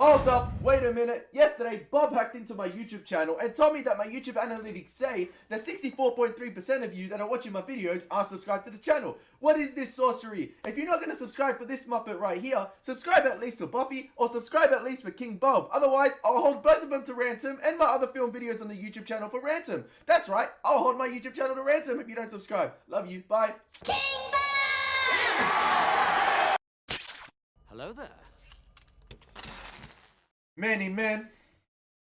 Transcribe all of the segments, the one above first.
Hold up, wait a minute. Yesterday, Bob hacked into my YouTube channel and told me that my YouTube analytics say that 64.3% of you that are watching my videos are subscribed to the channel. What is this sorcery? If you're not going to subscribe for this Muppet right here, subscribe at least for Buffy or subscribe at least for King Bob. Otherwise, I'll hold both of them to ransom and my other film videos on the YouTube channel for ransom. That's right, I'll hold my YouTube channel to ransom if you don't subscribe. Love you, bye. King Bob! Hello there. Many men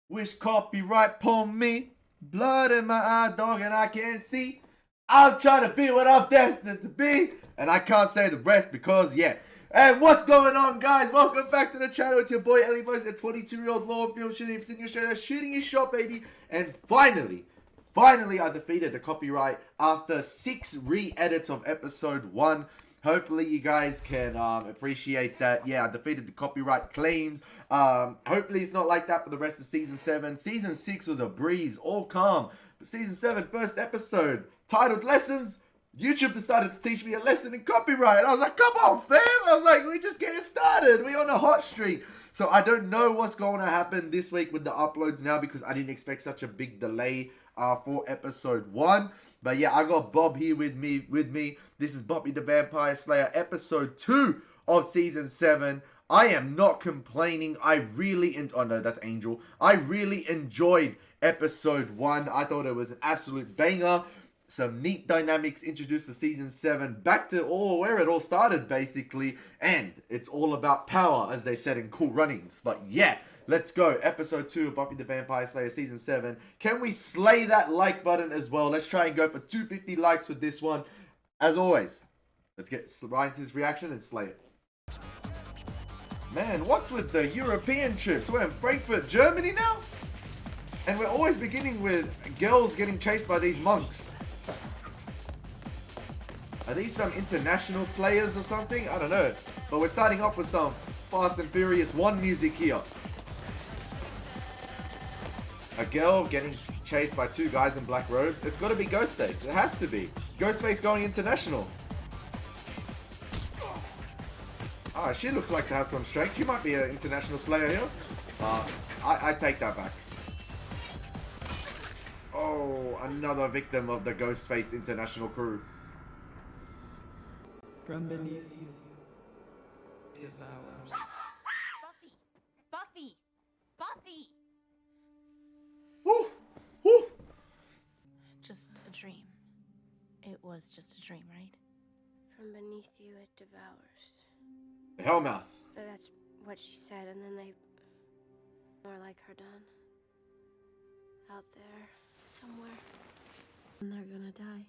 wish copyright upon me. Blood in my eye, dog, and I can't see. I'm trying to be what I'm destined to be. And I can't say the rest because, yeah. And what's going on, guys? Welcome back to the channel. It's your boy, Elie Moses, a 22-year-old law and film shooting in Australia, shooting his shot, baby. And finally, I defeated the copyright after 6 re-edits of episode 1. Hopefully you guys can appreciate that. Yeah, I defeated the copyright claims. Hopefully it's not like that for the rest of season 7. Season 6 was a breeze, all calm. But season 7, first episode, titled Lessons, YouTube decided to teach me a lesson in copyright. And I was like, come on, fam. I was like, we just getting started. We on a hot streak. So I don't know what's going to happen this week with the uploads now because I didn't expect such a big delay for episode 1. But yeah, I got Bob here with me. This is Buffy the Vampire Slayer, episode 2 of season 7. I am not complaining. Oh no, that's Angel. I really enjoyed episode 1. I thought it was an absolute banger. Some neat dynamics introduced to season 7. Back to where it all started, basically. And it's all about power, as they said in Cool Runnings. But yeah, let's go. Episode 2 of Buffy the Vampire Slayer Season 7. Can we slay that like button as well? Let's try and go for 250 likes with this one. As always, let's get right into this reaction and slay it. Man, what's with the European trips? We're in Frankfurt, Germany now? And we're always beginning with girls getting chased by these monks. Are these some international slayers or something? I don't know. But we're starting off with some Fast and Furious 1 music here. A girl getting chased by 2 guys in black robes. It's got to be Ghostface. It has to be. Ghostface going international. Ah, she looks like to have some strength. She might be an international slayer here. I take that back. Oh, another victim of the Ghostface international crew. From beneath you, devours. Buffy! Woo! Woo! Just a dream. It was just a dream, right? From beneath you it devours. The Hellmouth. That's what she said, and then they... more like her done. Out there, somewhere. And they're gonna die.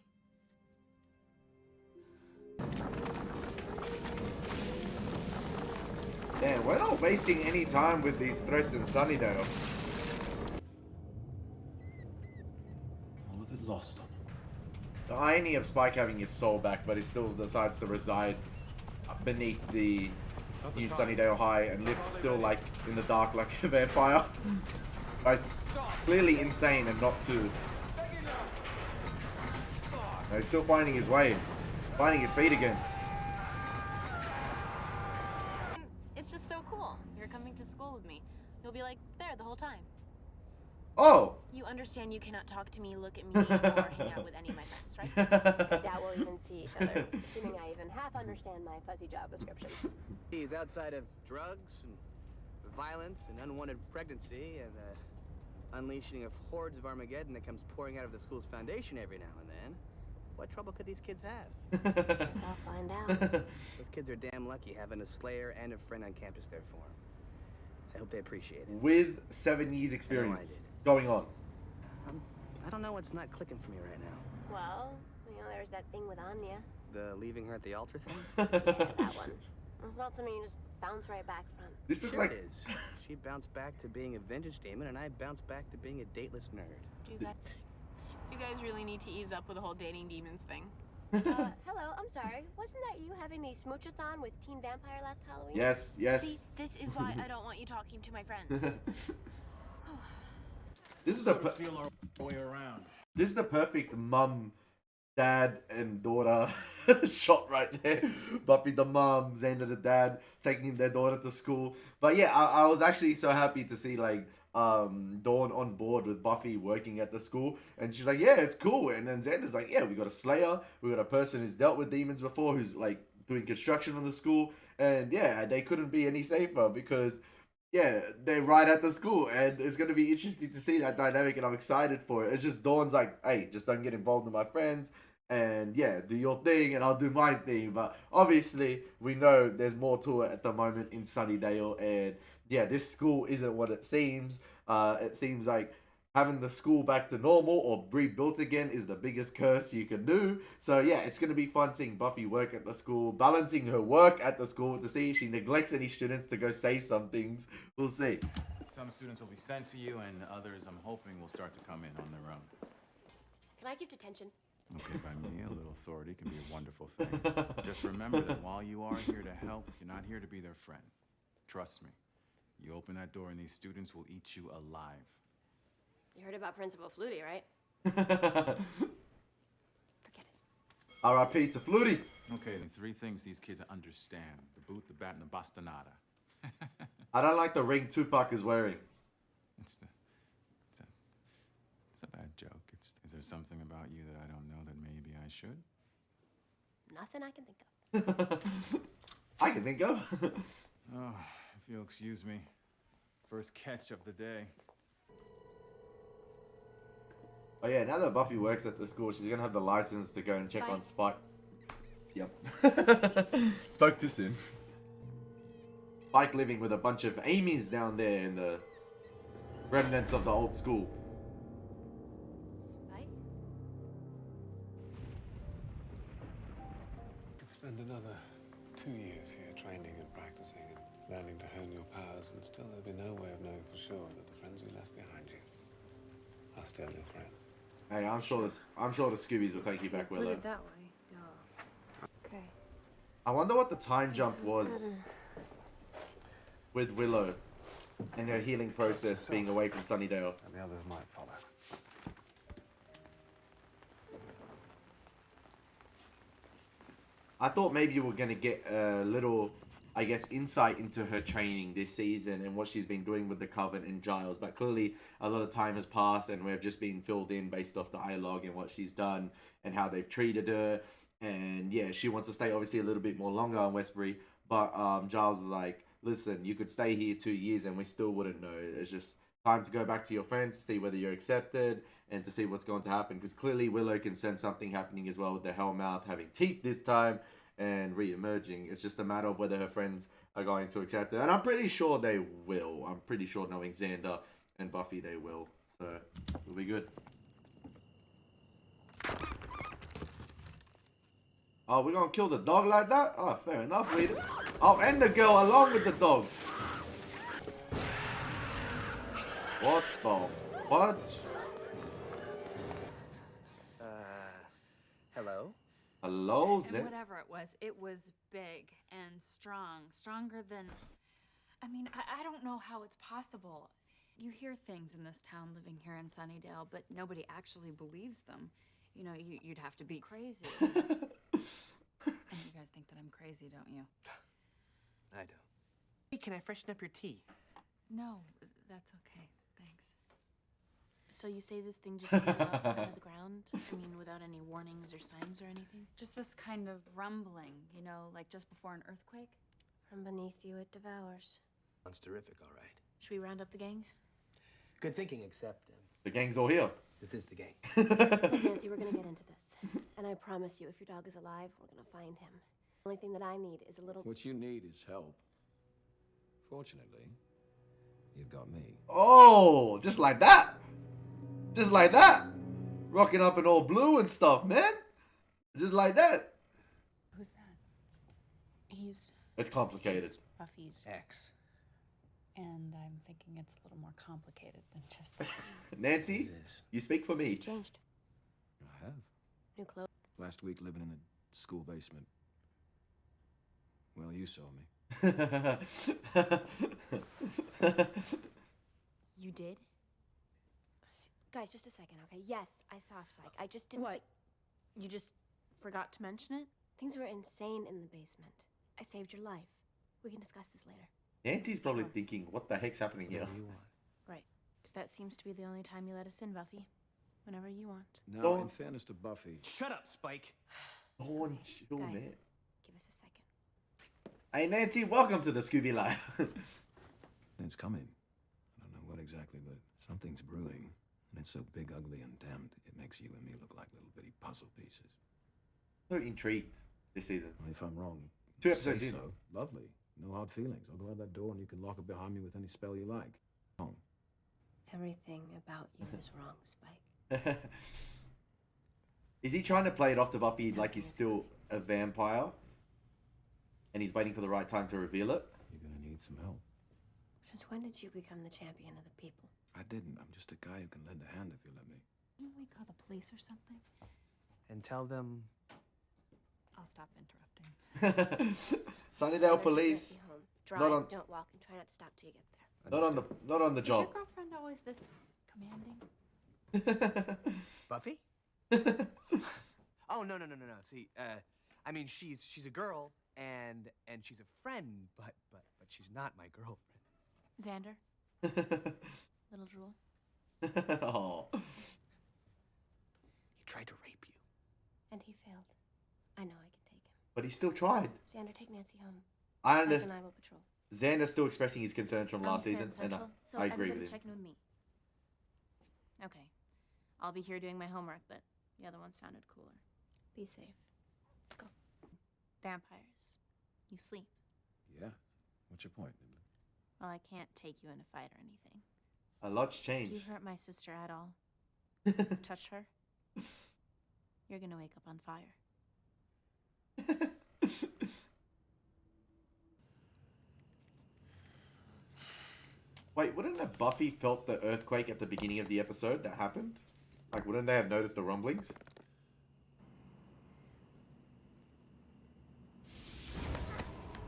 Man, we're not wasting any time with these threats in Sunnydale. All of it lost on him. The irony of Spike having his soul back, but he still decides to reside beneath the new Sunnydale High and live still like in the dark like a vampire. Guy's clearly insane and not too. No, he's still finding his way, finding his feet again. It's just so cool. You're coming to school with me. You'll be like there the whole time. Oh! You understand you cannot talk to me, look at me, or hang out with any of my friends, right? That we'll even see each other, assuming I even half understand my fuzzy job description. He's outside of drugs and violence and unwanted pregnancy and unleashing of hordes of Armageddon that comes pouring out of the school's foundation every now and then. What trouble could these kids have? Guess I'll find out. Those kids are damn lucky having a slayer and a friend on campus there for them. I hope they appreciate it. With 7 years experience going on. I don't know what's not clicking for me right now. Well, there's that thing with Anya. The leaving her at the altar thing? Yeah, that one. It's not something you just bounce right back from. This is Sure like... it is. She bounced back to being a vintage demon, and I bounced back to being a dateless nerd. You guys really need to ease up with the whole dating demons thing. Hello, I'm sorry. Wasn't that you having the smoochathon with Teen Vampire last Halloween? Yes, See, yes. this is why I don't want you talking to my friends. This is the Feel our way around. This is the perfect mum dad and daughter shot right there. Buffy the mom, Xander the dad, taking their daughter to school. But yeah, I was actually so happy to see like Dawn on board with Buffy working at the school, and she's like, yeah, it's cool. And then Xander's like, yeah, we got a Slayer, we got a person who's dealt with demons before, who's like doing construction on the school, and yeah, they couldn't be any safer because yeah, they're right at the school, and it's gonna be interesting to see that dynamic, and I'm excited for it. It's just Dawn's like, hey, just don't get involved with my friends, and yeah, do your thing, and I'll do my thing. But obviously, we know there's more to it at the moment in Sunnydale, and yeah, this school isn't what it seems. It seems like having the school back to normal or rebuilt again is the biggest curse you can do. So yeah, it's going to be fun seeing Buffy work at the school, balancing her work at the school to see if she neglects any students to go save some things. We'll see. Some students will be sent to you, and others, I'm hoping, will start to come in on their own. Can I give detention? Okay, by me, a little authority can be a wonderful thing. Just remember that while you are here to help, you're not here to be their friend. Trust me. You open that door and these students will eat you alive. You heard about Principal Flutie, right? R.I.P. Forget it. to Flutie. Okay, the three things these kids understand. The boot, the bat, and the bastonada. I don't like the ring Tupac is wearing. It's a bad joke. Is there something about you that I don't know that maybe I should? Nothing I can think of. I can think of. Oh, if you'll excuse me. First catch of the day. Oh yeah, now that Buffy works at the school, she's gonna have the license to go and check on Spike. Yep. Spoke too soon. Spike living with a bunch of Amy's down there in the remnants of the old school. Spike? You could spend another 2 years here training and practicing and learning to hone your powers, and still there'd be no way of knowing for sure that the friends you left behind you are still your friends. Hey, I'm sure the Scoobies will take you back, Put Willow. it that way. Yeah. Okay. I wonder what the time jump was with Willow and her healing process being away from Sunnydale. And the others might follow. I thought maybe you were going to get a little, I guess, insight into her training this season and what she's been doing with the Coven and Giles. But clearly, a lot of time has passed and we've just been filled in based off dialogue and what she's done and how they've treated her. And yeah, she wants to stay obviously a little bit more longer on Westbury. But Giles is like, listen, you could stay here 2 years and we still wouldn't know. It's just time to go back to your friends to see whether you're accepted and to see what's going to happen. Because clearly Willow can sense something happening as well with the Hellmouth having teeth this time and re-emerging. It's just a matter of whether her friends are going to accept her. And I'm pretty sure they will. I'm pretty sure knowing Xander and Buffy, they will. So, it'll be good. Oh, we're gonna kill the dog like that? Oh, fair enough, leader. Oh, and the girl along with the dog. What the fudge? Hello? Hello, And Zen? whatever it was big and strong. Stronger than... I mean, I don't know how it's possible. You hear things in this town living here in Sunnydale, but nobody actually believes them. You know, you'd have to be crazy. And you guys think that I'm crazy, don't you? I don't. Hey, can I freshen up your tea? No, that's okay. Thanks. So you say this thing just came up out of the ground? I mean, without any warnings or signs or anything? Just this kind of rumbling, you know, like just before an earthquake. From beneath you, it devours. Sounds terrific, all right. Should we round up the gang? Good thinking, except The gang's all here. this is the game. Look, Nancy, we're gonna get into this. And I promise you, if your dog is alive, we're gonna find him. The only thing that I need is a little... What you need is help. Fortunately, you've got me. Oh, just like that. Just like that. Rocking up in all blue and stuff, man. Just like that. Who's that? He's It's complicated. Buffy's. X. And I'm thinking it's a little more complicated than just that. Nancy, This. you speak for me. Changed. I have. New clothes. Last week living in the school basement. Well, you saw me. You did? Guys, just a second, okay? Yes, I saw Spike. I just didn't... What? You just forgot to mention it? Things were insane in the basement. I saved your life. We can discuss this later. Nancy's probably thinking, what the heck's happening here? Whatever you want. Right. Because that seems to be the only time you let us in, Buffy. Whenever you want. Now, Dawn. in fairness to Buffy, Shut up, Spike. Dawn, chill, Guys. man. Give us a second. Hey, Nancy, welcome to the Scooby Life. it's coming. I don't know what exactly, but something's brewing. And it's so big, ugly, and damned, it makes you and me look like little bitty puzzle pieces. So intrigued this season. Well, if I'm wrong, 2 episodes say in. so. Lovely. No hard feelings. I'll go out that door and you can lock it behind me with any spell you like. Oh. Everything about you is wrong, Spike. Is he trying to play it off to Buffy like he's still a vampire? And he's waiting for the right time to reveal it? You're gonna need some help. Since when did you become the champion of the people? I didn't. I'm just a guy who can lend a hand if you let me. Can we call the police or something? And tell them I'll stop interrupting. Sunnydale Take police. Nancy home. Drive, Not on- don't walk, and try not to stop till you get there. Not on the Is your job. girlfriend always this commanding? Buffy? Oh no. See, I mean she's a girl and she's a friend, but she's not my girlfriend. Xander? Little drool? Oh. He tried to rape you. And he failed. I know I can take him. But he still tried. Xander, take Nancy home. I Spike understand. and I will patrol. Xander's still expressing his concerns from last season, and Central, so I agree everybody with him. check in with me. Okay. I'll be here doing my homework, but the other one sounded cooler. Be safe. Go. Vampires. You sleep. Yeah. What's your point, Nimbly? Well, I can't take you in a fight or anything. A lot's If changed. you hurt my sister at all, touch her, you're gonna wake up on fire. Wait, wouldn't have Buffy felt the earthquake at the beginning of the episode that happened? Like, wouldn't they have noticed the rumblings?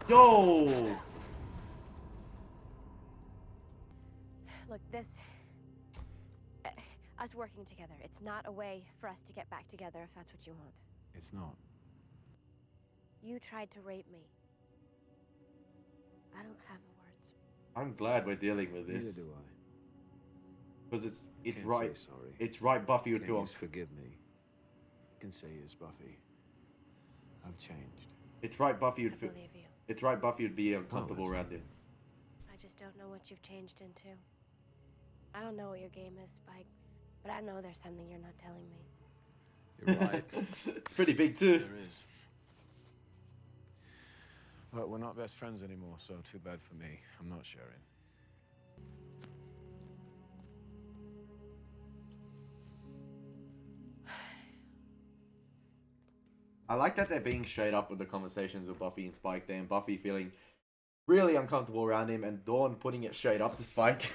Yo! Look, us working together, it's not a way for us to get back together if that's what you want. It's not. You tried to rape me. I don't have the words. I'm glad we're dealing with Neither this. do I. Because it's Can't right. say sorry. It's right Buffy would Can't feel. use forgive me. You can say yes, Buffy. I've changed. It's right Buffy I would feel. believe you. It's right Buffy would be uncomfortable that's around him. I just don't know what you've changed into. I don't know what your game is, Spike, but I know there's something you're not telling me. You're right. It's pretty big too. There is. But we're not best friends anymore, so too bad for me. I'm not sharing. I like that they're being straight up with the conversations with Buffy and Spike there, and Buffy feeling really uncomfortable around him, and Dawn putting it straight up to Spike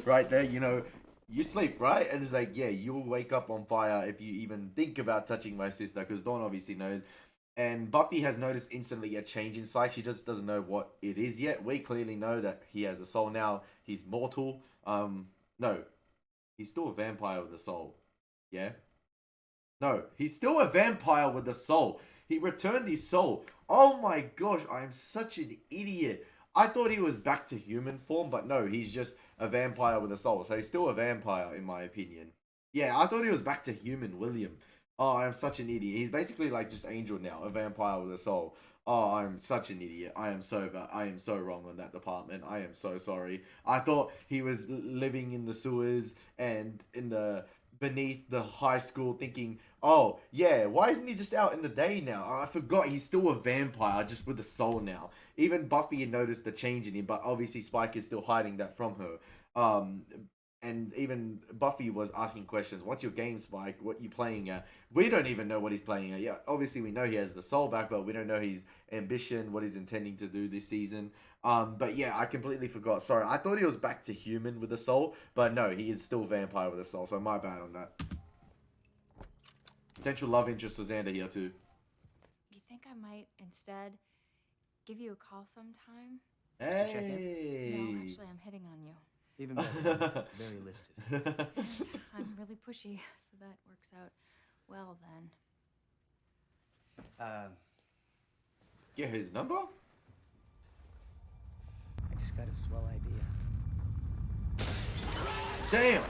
right there. You know, you sleep, right? And it's like, yeah, you'll wake up on fire if you even think about touching my sister, because Dawn obviously knows. And Buffy has noticed instantly a change in Spike. She just doesn't know what it is yet. We clearly know that he has a soul now. He's mortal. No, he's still a vampire with a soul. Yeah? No, he's still a vampire with a soul. He returned his soul. Oh my gosh, I am such an idiot. I thought he was back to human form, but no, he's just a vampire with a soul. So he's still a vampire, in my opinion. Yeah, I thought he was back to human William. Oh, I'm such an idiot. He's basically like just Angel now, a vampire with a soul. Oh, I'm such an idiot. I am so bad. I am so wrong on that department. I am so sorry. I thought he was living in the sewers and in the beneath the high school, thinking, oh yeah, why isn't he just out in the day now? I forgot he's still a vampire, just with a soul now. Even Buffy had noticed the change in him, but obviously Spike is still hiding that from her. And even Buffy was asking questions. What's your game, Spike? What you playing at? We don't even know what he's playing at. Yeah, obviously we know he has the soul back, but we don't know his ambition, what he's intending to do this season. But yeah, I completely forgot. Sorry, I thought he was back to human with a soul, but no, he is still vampire with a soul. So my bad on that. Potential love interest for Xander here too. You think I might instead give you a call sometime? Hey. No, actually, I'm hitting on you. Even better. Very listed. I'm really pushy, so that works out well then. Get his number? I just got a swell idea. Damn!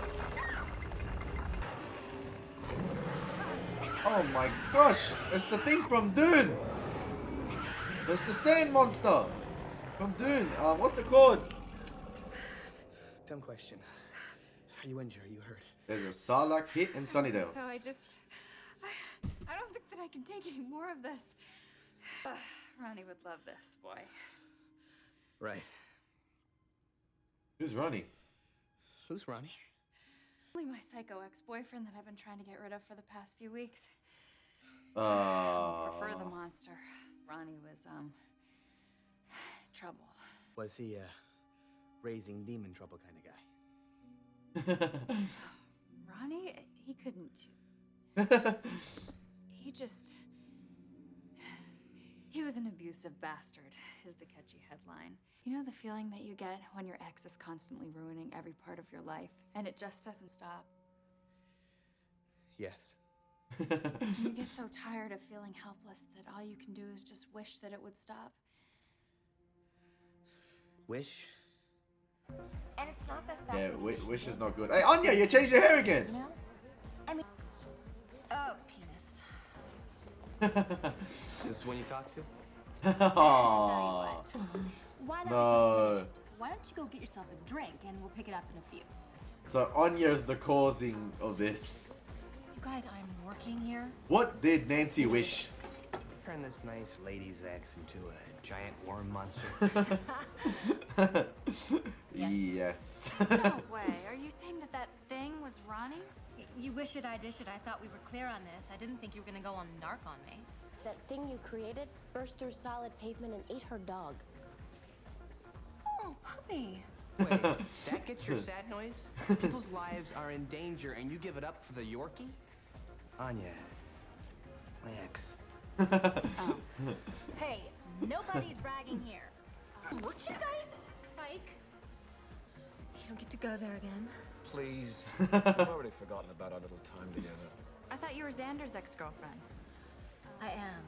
Oh my gosh! It's the thing from Dune! It's the sand monster! From Dune. What's it called? Dumb question. Are you injured? Are you hurt? There's a Sarlacc pit in Sunnydale. So I don't think that I can take any more of this. Ronnie would love this, boy. Right. Who's Ronnie? Who's Ronnie? Only my psycho ex-boyfriend that I've been trying to get rid of for the past few weeks. I prefer the monster. Ronnie was, trouble. Was he, raising demon trouble kind of guy? Ronnie, he couldn't. He was an abusive bastard, is the catchy headline. You know the feeling that you get when your ex is constantly ruining every part of your life, and it just doesn't stop? Yes. You get so tired of feeling helpless that all you can do is just wish that it would stop. Wish? And it's not that Yeah, fast. wish is not good. Hey, Anya, you changed your hair again! You know? I mean, oh, penis. Is this when you talk to? Aww. Why don't No. Why don't you go get yourself a drink and we'll pick it up in a few? So Anya's the causing of this. You guys, I'm working here. What did Nancy wish? Turn this nice lady's ex into a giant worm monster. Yes. No way. Are you saying that that thing was Ronnie? You wish it, I dish it. I thought we were clear on this. I didn't think you were gonna go on narc on me. That thing you created burst through solid pavement and ate her dog. Oh, puppy. Wait, that gets your sad noise? People's lives are in danger and you give it up for the Yorkie? Anya, my ex. Oh. Hey, nobody's bragging here. Merchandise, Spike. You don't get to go there again. Please. I've already forgotten about our little time together. I thought you were Xander's ex-girlfriend. I am.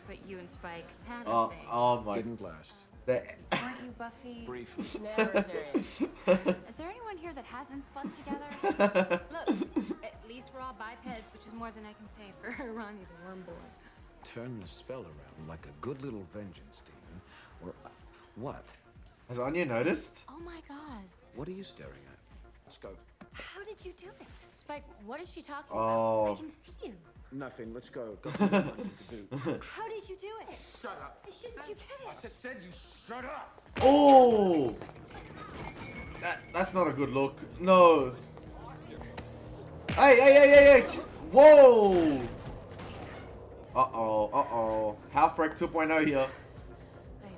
But you and Spike had a Oh, thing. oh my. Didn't last. That- Weren't you Buffy? Briefly. Never serious. Is there anyone here that hasn't slept together? Look, at least we're all bipeds, which is more than I can say for Ronnie the Worm Boy. Turn the spell around like a good little vengeance demon. Or what? Has Anya noticed? Oh my god. What are you staring at? Let's go. How did you do it? Spike, what is she talking Oh. about? I can see you. Nothing. Let's go. Got something to do. How did you do it? Shut up. Shouldn't you get it? I said you shut up. Oh! That's not a good look. No. Hey! Whoa! Uh-oh. Half-Wreck 2.0 here. I am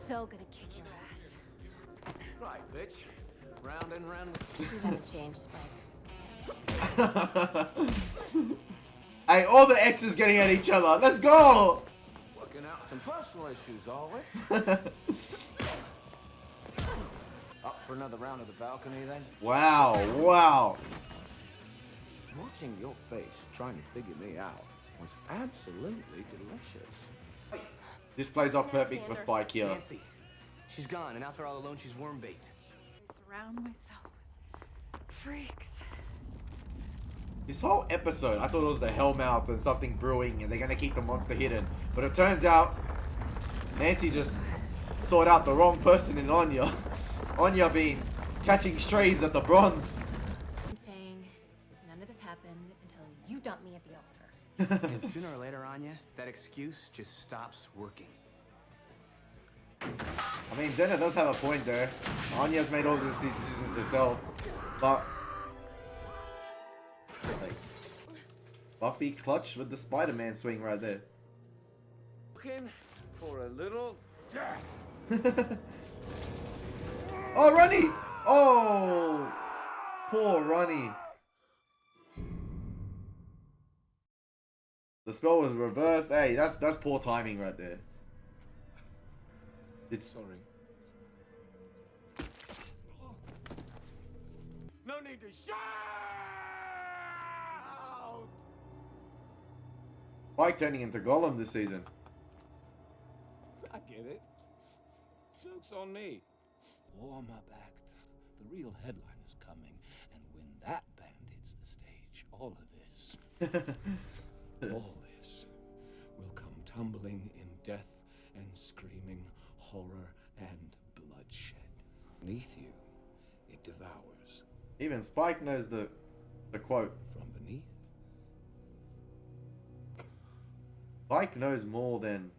so gonna kick your ass. Right, bitch. Round and round. You haven't changed, Spike. Hey, all the exes getting at each other. Let's go! Working out some personal issues, are we? Up for another round of the balcony, then? Wow. Watching your face trying to figure me out was absolutely delicious. This plays off perfect for Spike here. Nancy. She's gone, and after all alone, she's worm bait. I surround myself with freaks. This whole episode, I thought it was the Hellmouth and something brewing and they're gonna keep the monster hidden. But it turns out, Nancy just sought out the wrong person in Anya. Anya been catching strays at the bronze. I'm saying is none of this happened until you dump me at the altar. And sooner or later, Anya, that excuse just stops working. I mean, Xena does have a point there. Anya's made all these decisions herself. But like, Buffy clutch with the Spider-Man swing right there. Looking for a little death. Oh, Ronnie! Oh, poor Ronnie. The spell was reversed. Hey, that's poor timing right there. It's Sorry. No need to shout! Spike turning into Gollum this season. I get it. Joke's on me. Warm up act. The real headline is coming, and when that band hits the stage, all this will come tumbling in death and screaming, horror and bloodshed. Beneath you, it devours. Even Spike knows the quote. From beneath? Spike knows more than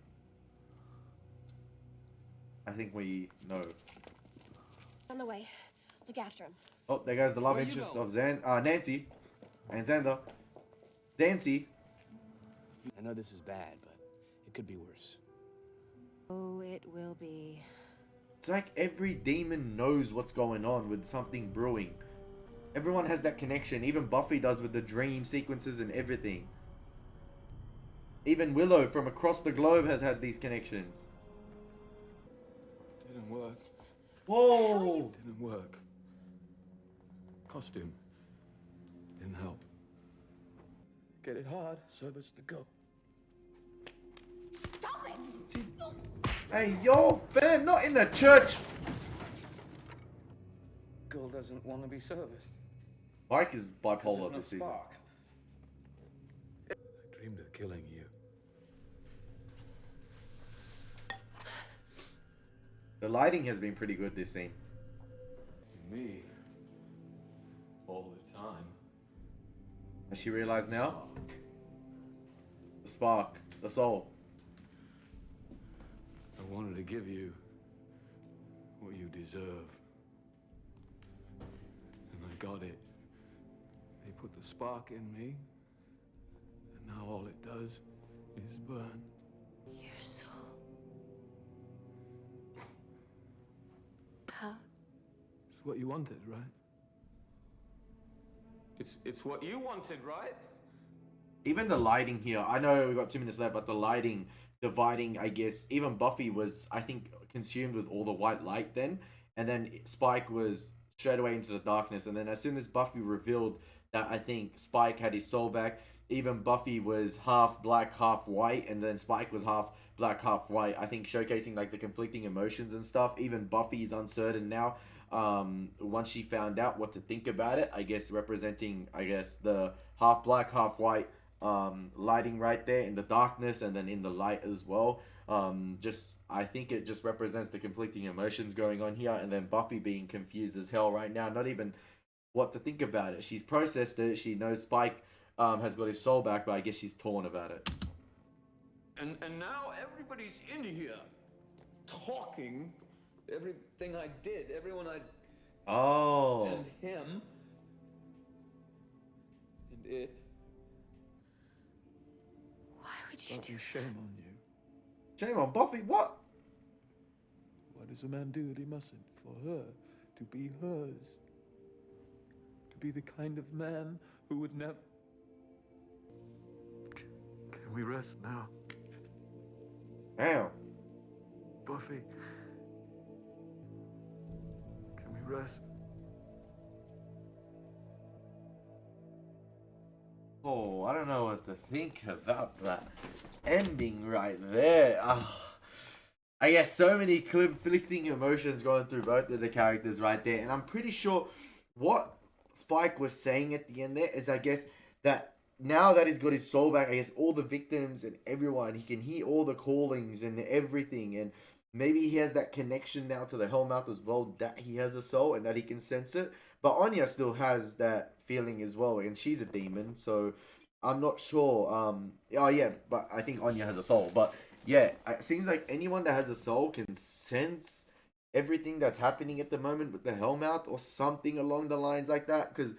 I think we know. On the way. Look after him. Oh, there goes the love Where you interest going? of Nancy and Xander. Dancy. I know this is bad, but it could be worse. Oh, it will be. It's like every demon knows what's going on with something brewing. Everyone has that connection. Even Buffy does with the dream sequences and everything. Even Willow from across the globe has had these connections. Didn't work. Whoa! Didn't work. Costume. Didn't help. Get it hard, service to go. Stop it! Hey, yo, fam, not in the church. Girl doesn't want to be serviced. Mike is bipolar this season. I dreamed of killing you. The lighting has been pretty good this scene. Me. All the time. Has she realized now? The spark, the soul. I wanted to give you what you deserve. And I got it. They put the spark in me. And now all it does is burn. Your soul. How? It's what you wanted, right? It's what you wanted, right? Even the lighting here, I know we got 2 minutes left, but the lighting dividing, I guess, even Buffy was, I think, consumed with all the white light then, and then Spike was straight away into the darkness, and then as soon as Buffy revealed that I think Spike had his soul back, even Buffy was half black, half white, and then Spike was half black, half white, I think showcasing like the conflicting emotions and stuff. Even Buffy is uncertain now. Once she found out what to think about it, I guess representing, I guess, the half black, half white lighting right there in the darkness and then in the light as well. I think it just represents the conflicting emotions going on here, and then Buffy being confused as hell right now, not even what to think about it. She's processed it. She knows Spike has got his soul back, but I guess she's torn about it. And now everybody's in here talking everything I did, everyone I Oh. and him and it. Why would you Buffy, do shame on you. Shame on Buffy. What? What does a man do that he mustn't? For her to be hers. To be the kind of man who would never. Can we rest now? Damn. Buffy. Can we rest? Oh, I don't know what to think about that ending right there. I guess so many conflicting emotions going through both of the characters right there. And I'm pretty sure what Spike was saying at the end there is, I guess, that now that he's got his soul back, I guess all the victims and everyone, he can hear all the callings and everything. And maybe he has that connection now to the Hellmouth as well, that he has a soul and that he can sense it. But Anya still has that feeling as well, and she's a demon, so I'm not sure. Oh yeah, but I think Anya has a soul. But yeah, it seems like anyone that has a soul can sense everything that's happening at the moment with the Hellmouth or something along the lines like that. Because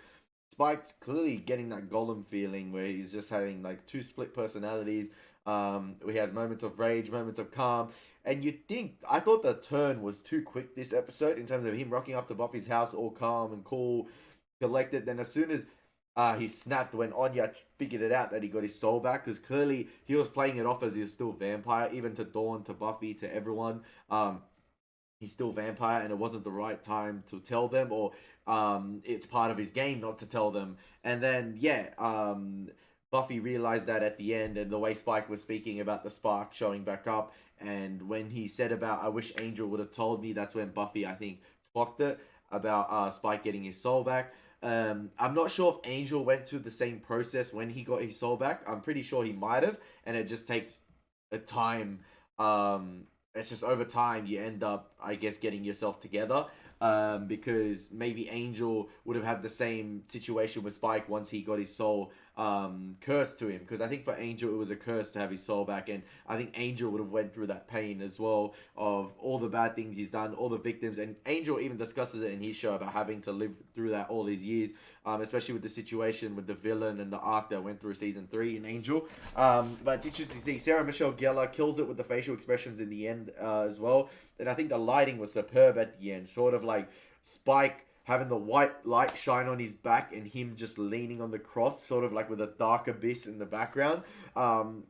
Spike's clearly getting that Gollum feeling where he's just having like two split personalities. He has moments of rage, moments of calm. And you'd think, I thought the turn was too quick this episode in terms of him rocking up to Buffy's house all calm and cool, collected. Then as soon as he snapped when Anya figured it out that he got his soul back, because clearly he was playing it off as he was still vampire, even to Dawn, to Buffy, to everyone. He's still vampire and it wasn't the right time to tell them, or it's part of his game not to tell them. And then, yeah, Buffy realized that at the end, and the way Spike was speaking about the spark showing back up, and when he said about, I wish Angel would have told me, that's when Buffy, I think, clocked it about Spike getting his soul back. I'm not sure if Angel went through the same process when he got his soul back. I'm pretty sure he might have, and it just takes a time. It's just over time you end up, I guess, getting yourself together. Because maybe Angel would have had the same situation with Spike once he got his soul cursed to him, because I think for Angel it was a curse to have his soul back, and I think Angel would have went through that pain as well of all the bad things he's done, all the victims, and Angel even discusses it in his show about having to live through that all these years, especially with the situation with the villain and the arc that went through season 3 in Angel. But it's interesting to see Sarah Michelle Gellar kills it with the facial expressions in the end as well, and I think the lighting was superb at the end, sort of like Spike having the white light shine on his back and him just leaning on the cross, sort of like with a dark abyss in the background.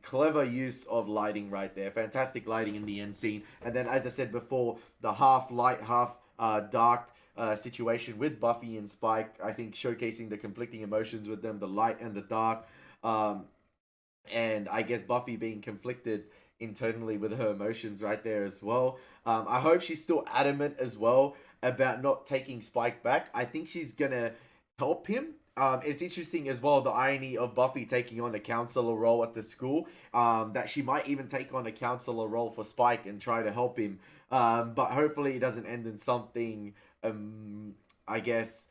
Clever use of lighting right there. Fantastic lighting in the end scene. And then, as I said before, the half light, half dark situation with Buffy and Spike, I think showcasing the conflicting emotions with them, the light and the dark. And I guess Buffy being conflicted internally with her emotions right there as well. I hope she's still adamant as well about not taking Spike back. I think she's gonna help him. It's interesting as well, the irony of Buffy taking on a counselor role at the school, that she might even take on a counselor role for Spike and try to help him. But hopefully it doesn't end in something, I guess,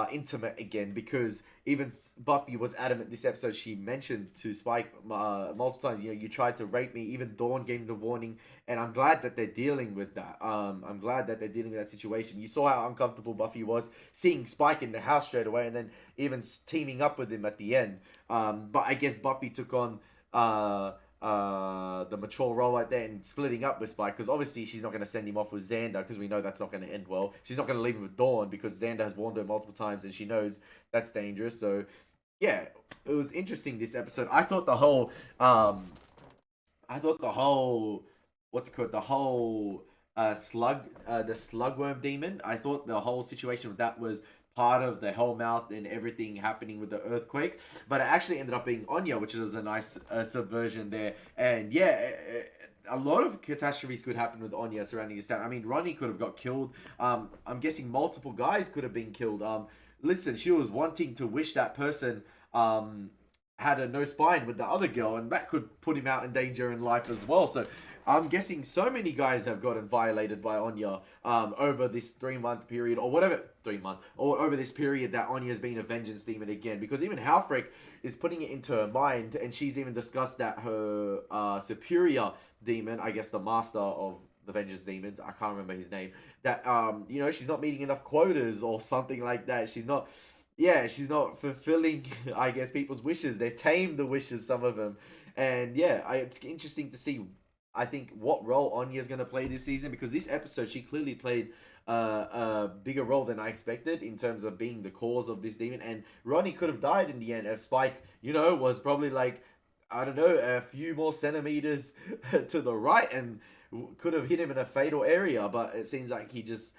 intimate again, because even Buffy was adamant this episode. She mentioned to Spike multiple times, you tried to rape me. Even Dawn gave the warning, and I'm glad that they're dealing with that. I'm glad that they're dealing with that situation. You saw how uncomfortable Buffy was seeing Spike in the house straight away, and then even teaming up with him at the end. But I guess Buffy took on the mature role right there and splitting up with Spike, because obviously she's not going to send him off with Xander, because we know that's not going to end well. She's not going to leave him with Dawn, because Xander has warned her multiple times and she knows that's dangerous. So yeah, it was interesting this episode. I thought the whole what's it called, the whole the slugworm demon, I thought the whole situation with that was part of the Hellmouth and everything happening with the earthquakes, but it actually ended up being Anya, which was a nice subversion there. And yeah, a lot of catastrophes could happen with Anya surrounding his town. I mean, Ronnie could have got killed. I'm guessing multiple guys could have been killed. Listen, she was wanting to wish that person had a no spine with the other girl, and that could put him out in danger in life as well. So I'm guessing so many guys have gotten violated by Anya over this 3-month period, or whatever, 3 month, or over this period that Anya's been a vengeance demon again. Because even Halfrick is putting it into her mind, and she's even discussed that her superior demon, I guess the master of the vengeance demons, I can't remember his name, that she's not meeting enough quotas or something like that. She's not fulfilling, I guess, people's wishes. They tame the wishes, some of them. And yeah, it's interesting to see, I think, what role Anya's going to play this season, because this episode she clearly played a bigger role than I expected in terms of being the cause of this demon. And Ronnie could have died in the end if Spike, was probably like, I don't know, a few more centimeters to the right and could have hit him in a fatal area. But it seems like he just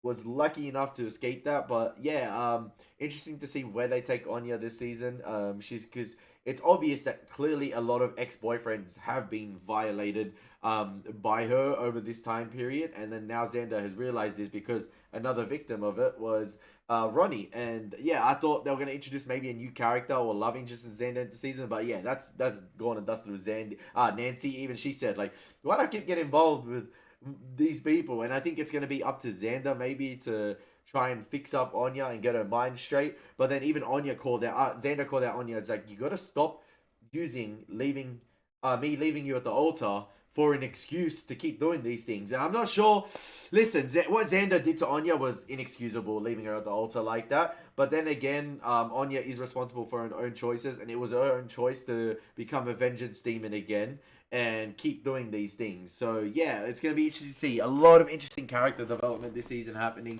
was lucky enough to escape that. But yeah, interesting to see where they take Anya this season. Because it's obvious that clearly a lot of ex-boyfriends have been violated by her over this time period. And then now Xander has realized this, because another victim of it was Ronnie. And yeah, I thought they were going to introduce maybe a new character or love interest in Xander into season. But yeah, that's gone and dusted with Nancy. Even she said, like, why do I keep getting involved with these people? And I think it's going to be up to Xander maybe to try and fix up Anya and get her mind straight. But then even Anya called out, Xander called out Anya. It's like, you got to stop using me leaving you at the altar for an excuse to keep doing these things. And I'm not sure, listen, what Xander did to Anya was inexcusable, leaving her at the altar like that. But then again, Anya is responsible for her own choices, and it was her own choice to become a vengeance demon again and keep doing these things. So yeah, it's going to be interesting to see a lot of interesting character development this season happening.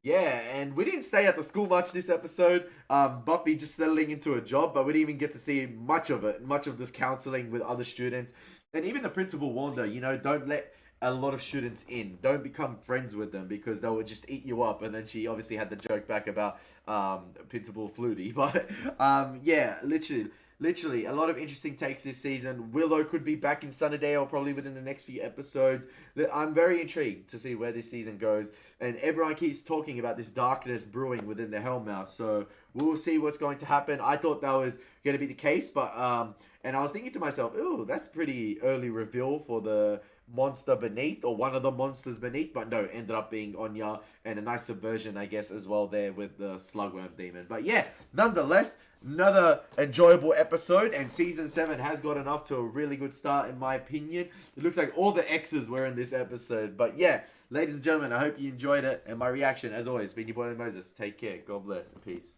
Yeah, and we didn't stay at the school much this episode. Buffy just settling into a job, but we didn't even get to see much of it, much of this counseling with other students. And even the principal warned her, don't let a lot of students in. Don't become friends with them because they will just eat you up. And then she obviously had the joke back about Principal Flutie. But yeah, literally a lot of interesting takes this season. Willow could be back in Sunnydale probably within the next few episodes. I'm very intrigued to see where this season goes. And everyone keeps talking about this darkness brewing within the Hellmouth. So we'll see what's going to happen. I thought that was going to be the case. But and I was thinking to myself, ooh, that's pretty early reveal for the monster beneath, or one of the monsters beneath. But no, ended up being Anya, and a nice subversion, I guess, as well there with the slugworm demon. But yeah, nonetheless, another enjoyable episode, and season 7 has gotten off to a really good start in my opinion. It looks like all the X's were in this episode. But yeah, ladies and gentlemen, I hope you enjoyed it, and my reaction, as always, been your boy Elie Moses. Take care, God bless, peace.